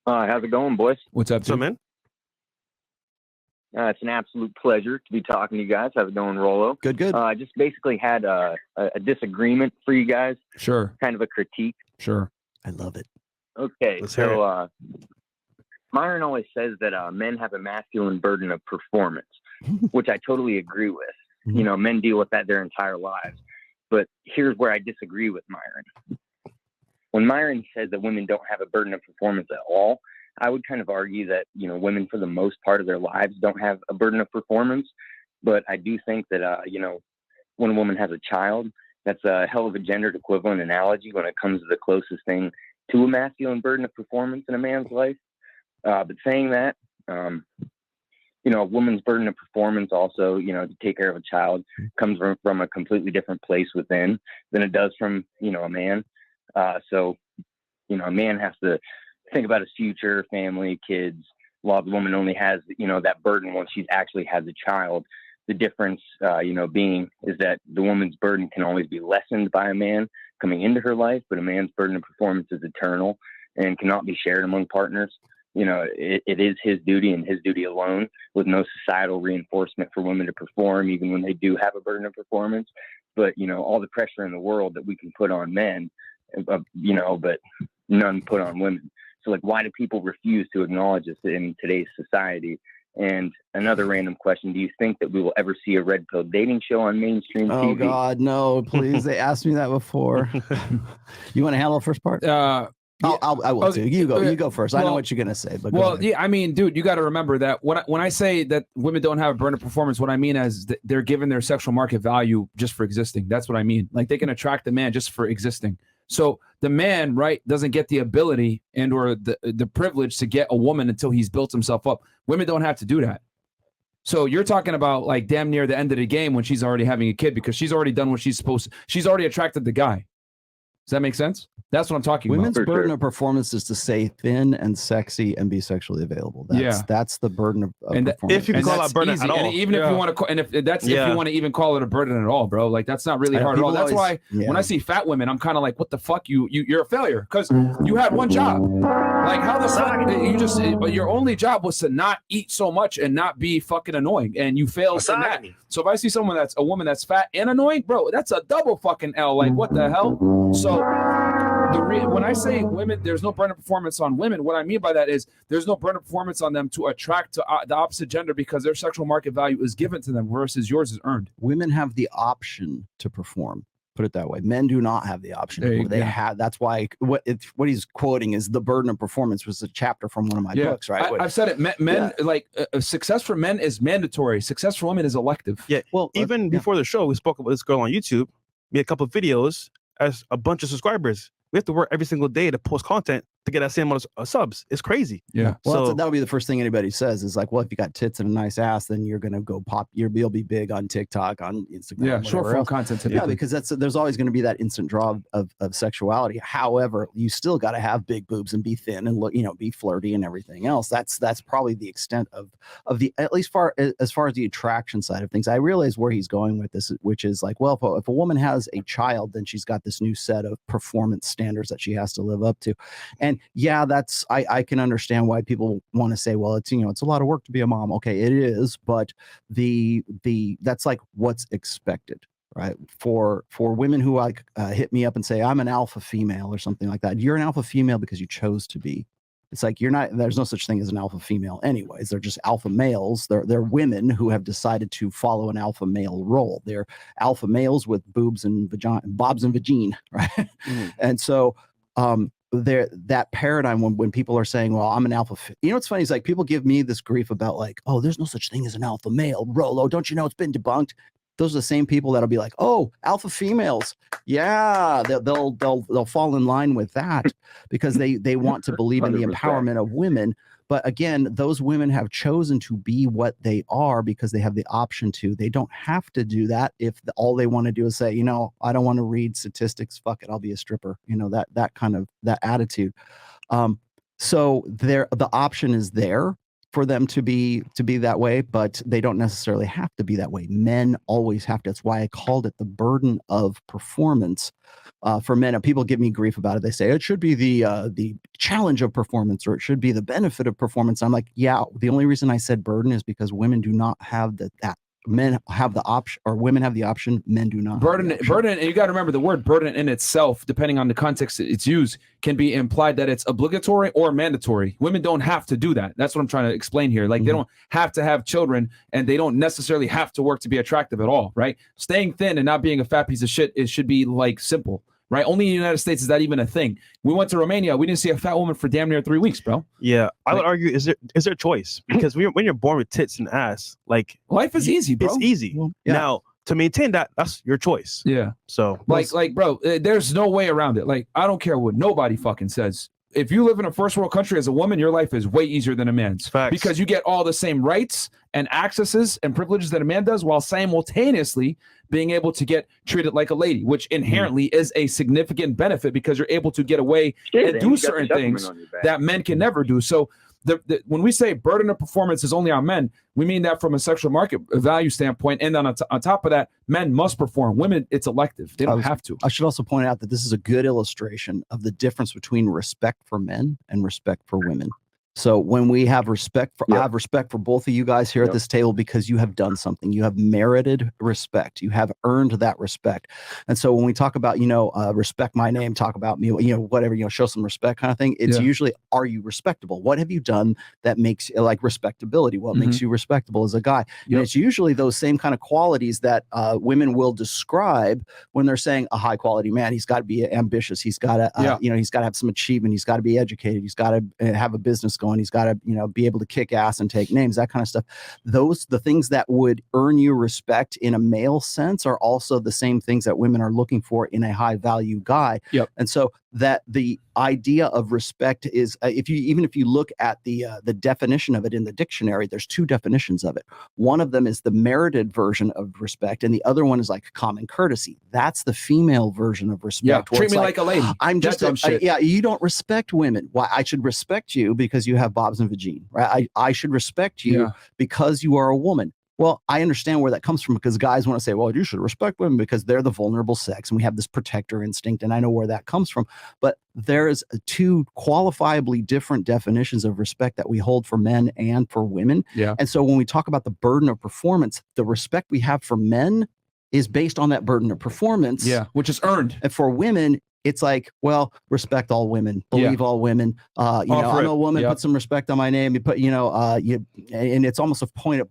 How's it going, boys? What's up, So, man? It's an absolute pleasure to be talking to you guys. How's it going, Rollo? Good, good. I just basically had a disagreement for you guys. Sure. Kind of a critique. Sure. I love it. Okay, Let's hear so Myron always says that men have a masculine burden of performance, which I totally agree with. Mhm. You know, men deal with that their entire lives. But here's where I disagree with Myron. When Myron says that women don't have a burden of performance at all, I would kind of argue that, you know, women for the most part of their lives don't have a burden of performance. But I do think that, you know, when a woman has a child, that's a hell of a gendered equivalent analogy when it comes to the closest thing to a masculine burden of performance in a man's life. But saying that, you know, a woman's burden of performance also, you know, to take care of a child comes from a completely different place within than it does from, you know, a man. So, you know, a man has to think about his future, family, kids, while the woman only has, you know, that burden once she actually has a child. The difference, you know, being is that the woman's burden can always be lessened by a man coming into her life, but a man's burden of performance is eternal and cannot be shared among partners. You know, it is his duty and his duty alone, with no societal reinforcement for women to perform, even when they do have a burden of performance. But, you know, all the pressure in the world that we can put on men, you know, but none put on women. So, like, why do people refuse to acknowledge this in today's society? And another random question, do you think that we will ever see a red pill dating show on mainstream TV? Oh, God, no, please. They asked me that before. You want to handle the first part? Yeah. I will too. You go first. I know what you're going to say. But well, yeah, I mean, dude, you got to remember that when I say that women don't have a burden of performance, what I mean is that they're given their sexual market value just for existing. That's what I mean. Like, they can attract the man just for existing. So the man, right, doesn't get the ability and or the privilege to get a woman until he's built himself up. Women don't have to do that. So you're talking about like damn near the end of the game when she's already having a kid because she's already done what she's supposed to. She's already attracted the guy. Does that make sense? That's what I'm talking Women's about. burden of performance is to stay thin and sexy and be sexually available. That's the burden of performance. If you can call that burden easy. at all, and even if you want to, and if that's if you want to even call it a burden at all, bro, like that's not really hard at all. That's why when I see fat women, I'm kind of like, what the fuck, you're a failure because you had one job. Like how the fuck but your only job was to not eat so much and not be fucking annoying, and you failed in that. So if I see someone that's a woman that's fat and annoying, bro, that's a double fucking L. Like what the hell? So. When I say women, there's no burden of performance on women. What I mean by that is there's no burden of performance on them to attract to the opposite gender because their sexual market value is given to them versus yours is earned. Women have the option to perform. Put it that way. Men do not have the option. They have. That's why what he's quoting is the burden of performance was a chapter from one of my books, right? I've said it. Men like success for men is mandatory. Success for women is elective. Yeah. Well, even before the show, we spoke about this girl on YouTube. We had a couple of videos as a bunch of subscribers. We have to work every single day to post content to get that same amount of subs. It's crazy. Yeah. Well, that'll be the first thing anybody says is like, well, if you got tits and a nice ass, then you're going to go pop. You'll be big on TikTok, on Instagram. Yeah, short form content. Typically. Yeah, because there's always going to be that instant draw of sexuality. However, you still got to have big boobs and be thin and look, be flirty and everything else. That's probably the extent of the, at least as far as the attraction side of things. I realize where he's going with this, which is like, well, if a woman has a child, then she's got this new set of performance standards that she has to live up to. And yeah, I can understand why people want to say, well, it's it's a lot of work to be a mom. Okay, it is, but that's like what's expected, right? For women who like hit me up and say I'm an alpha female or something like that. You're an alpha female because you chose to be. It's like there's no such thing as an alpha female anyways. They're just alpha males. They're women who have decided to follow an alpha male role. They're alpha males with boobs and bobs and vagine, right? Mm-hmm. And so that paradigm when people are saying, well, I'm an alpha, what's funny is like people give me this grief about like, oh, there's no such thing as an alpha male. Rollo, don't you know it's been debunked? Those are the same people that'll be like, oh, alpha females. Yeah, they'll fall in line with that because they want to believe in the empowerment of women. But again, those women have chosen to be what they are because they have the option to. They don't have to do that if all they want to do is say, I don't want to read statistics. Fuck it, I'll be a stripper. That kind of that attitude. So the option is there for them to be that way, but they don't necessarily have to be that way. Men always have to. That's why I called it the burden of performance, for men. And people give me grief about it. They say it should be the challenge of performance, or it should be the benefit of performance. I'm like, yeah, the only reason I said burden is because women do not have that. Men have the option, or women have the option. Men do not. Burden, and you got to remember the word burden in itself, depending on the context it's used, can be implied that it's obligatory or mandatory. Women don't have to do that. That's what I'm trying to explain here. Like, they don't have to have children, and they don't necessarily have to work to be attractive at all, right? Staying thin and not being a fat piece of shit, it should be like simple. Right? Only in the United States is that even a thing. We went to Romania. We didn't see a fat woman for damn near 3 weeks, bro. Yeah, I would argue is there a choice? Because when you're born with tits and ass, like, life is easy, bro. It's easy. Well, yeah. Now, to maintain that, that's your choice. Yeah. So like, bro, there's no way around it. Like, I don't care what nobody fucking says. If you live in a first world country as a woman, your life is way easier than a man's. Facts. Because you get all the same rights and accesses and privileges that a man does, while simultaneously being able to get treated like a lady, which inherently is a significant benefit, because you're able to get away and do certain things that men can never do. So when we say burden of performance is only on men, we mean that from a sexual market value standpoint. And then on top of that, men must perform. Women, it's elective. They don't have to. I should also point out that this is a good illustration of the difference between respect for men and respect for women. So when we have respect for, I have respect for both of you guys here at this table, because you have done something. You have merited respect. You have earned that respect. And so when we talk about, respect my name, talk about me, whatever, show some respect kind of thing. It's usually, are you respectable? What have you done that makes, like, respectability? What makes you respectable as a guy? And it's usually those same kind of qualities that women will describe when they're saying a high quality man. He's got to be ambitious. He's got to, he's got to have some achievement. He's got to be educated. He's got to have a business going. He's got to, be able to kick ass and take names, that kind of stuff. The things that would earn you respect in a male sense are also the same things that women are looking for in a high value guy. And so that the idea of respect is, if you look at the definition of it in the dictionary, there's two definitions of it. One of them is the merited version of respect, and the other one is like common courtesy. That's the female version of respect. Treat me like a lady. I'm just you don't respect women. Why? I should respect you because you have bobs and vagine, right? I should respect you because you are a woman. Well, I understand where that comes from, because guys want to say, well, you should respect women because they're the vulnerable sex, and we have this protector instinct, and I know where that comes from. But there's two qualifiably different definitions of respect that we hold for men and for women. And so when we talk about the burden of performance, the respect we have for men is based on that burden of performance. Which is earned. And for women, it's like, well, respect all women, believe all women. I'm a woman, put some respect on my name. You put, and it's almost a point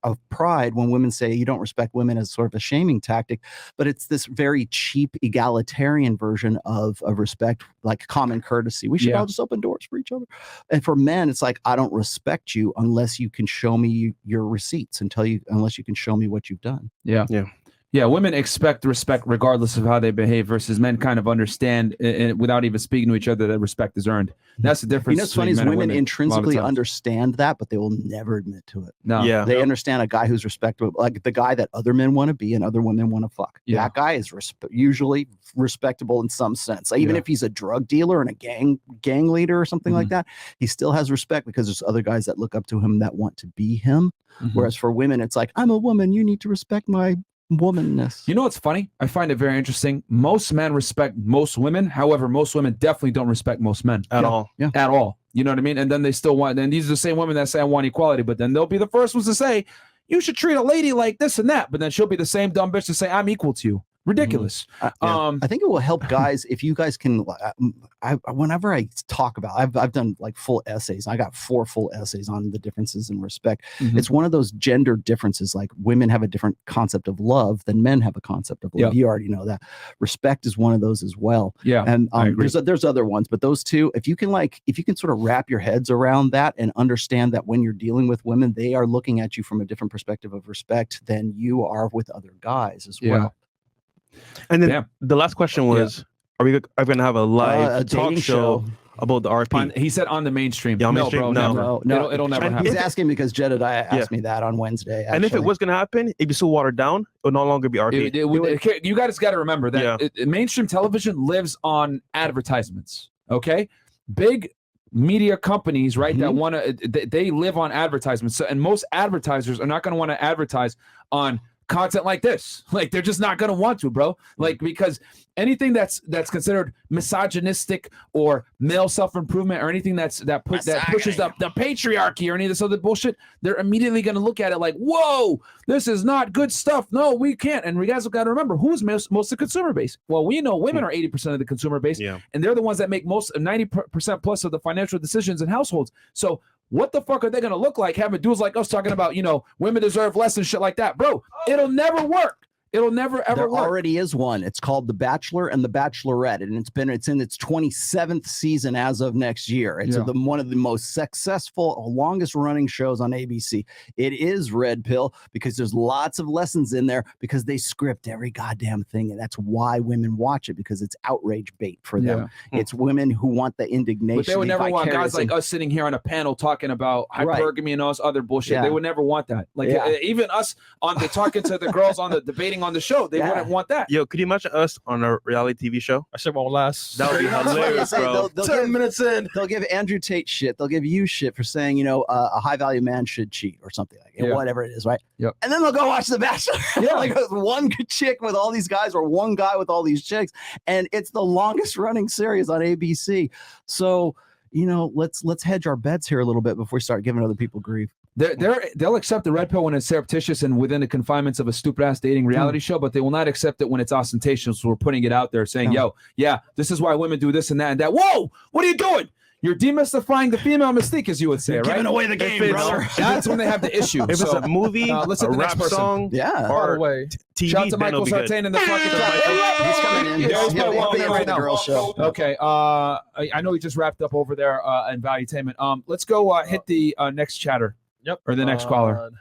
of pride when women say you don't respect women as sort of a shaming tactic, but it's this very cheap egalitarian version of respect, like common courtesy. We should all just open doors for each other. And for men, it's like, I don't respect you unless you can show me your receipts, unless you can show me what you've done. Yeah, women expect respect regardless of how they behave, versus men kind of understand without even speaking to each other that respect is earned. That's the difference. What's funny is women intrinsically understand that, but they will never admit to it. They understand a guy who's respectable, like the guy that other men want to be and other women want to fuck. That guy is usually respectable in some sense. Like, even if he's a drug dealer and a gang leader or something like that, he still has respect because there's other guys that look up to him that want to be him. Whereas for women, it's like, I'm a woman, you need to respect my womanness. You know what's funny? I find it very interesting. Most men respect most women. However, most women definitely don't respect most men at all. At all. You know what I mean? And then they still want, and these are the same women that say I want equality, but then they'll be the first ones to say, you should treat a lady like this and that. But then she'll be the same dumb bitch to say, I'm equal to you. Ridiculous. I think it will help guys if you guys can. Whenever I talk about, I've done like full essays. I got 4 full essays on the differences in respect. It's one of those gender differences. Like, women have a different concept of love than men have a concept of love. You already know that. Respect is one of those as well. And there's other ones, but those two, if you can sort of wrap your heads around that and understand that when you're dealing with women, they are looking at you from a different perspective of respect than you are with other guys as well. And then the last question was, are we going to have a live talk show about the RP? He said on the mainstream. No, bro, no. It'll never happen. He's asking because Jedediah asked me that on Wednesday. Actually. And if it was going to happen, it'd be so watered down, it would no longer be RP. You guys got to remember that mainstream television lives on advertisements. Okay, big media companies, right? That want to, they live on advertisements. So, and most advertisers are not going to want to advertise on content like this. Like they're just not going to want to, bro. Like because anything that's considered misogynistic or male self-improvement or anything that pushes up the patriarchy or any of this other bullshit, they're immediately going to look at it like, whoa, this is not good stuff. No, we can't. And we guys have got to remember, who's most of the consumer base? Well, we know women are 80% of the consumer base, and they're the ones that make most 90% plus of the financial decisions in households. So what the fuck are they going to look like having dudes like us talking about, women deserve less and shit like that? Bro, it'll never work. It'll never ever work. There already is one. It's called The Bachelor and The Bachelorette, and it's in its 27th season as of next year. It's one of the most successful, longest running shows on ABC. It is red pill because there's lots of lessons in there because they script every goddamn thing, and that's why women watch it, because it's outrage bait for them. It's women who want the indignation. But they would never want guys like us sitting here on a panel talking about hypergamy and all this other bullshit. They would never want that. Like even us talking to the girls on the debating on the show, they wouldn't want that. Yo, could you imagine us on a reality TV show? I said won't last. That would be hilarious, bro. 10 minutes in. They'll give Andrew Tate shit. They'll give you shit for saying, a high value man should cheat or something like it, whatever it is, right? Yep. And then they'll go watch The Bachelor. Like one chick with all these guys or one guy with all these chicks. And it's the longest running series on ABC. So, let's hedge our bets here a little bit before we start giving other people grief. They'll accept the red pill when it's surreptitious and within the confinements of a stupid ass dating reality show, but they will not accept it when it's ostentatious. So we're putting it out there saying, this is why women do this and that and that. Whoa, what are you doing? You're demystifying the female mystique, as you would say, right? Giving away the game, brother. That's when they have the issue. If it's a movie, listen a to the rap next song, Far away. TV, shout out to Michael Sartain in the fucking chat. He's coming in. He's walking in right now. Girl show. Okay. I know he just wrapped up over there in Valuetainment. Let's go hit the next chatter. Yep. Or the next caller.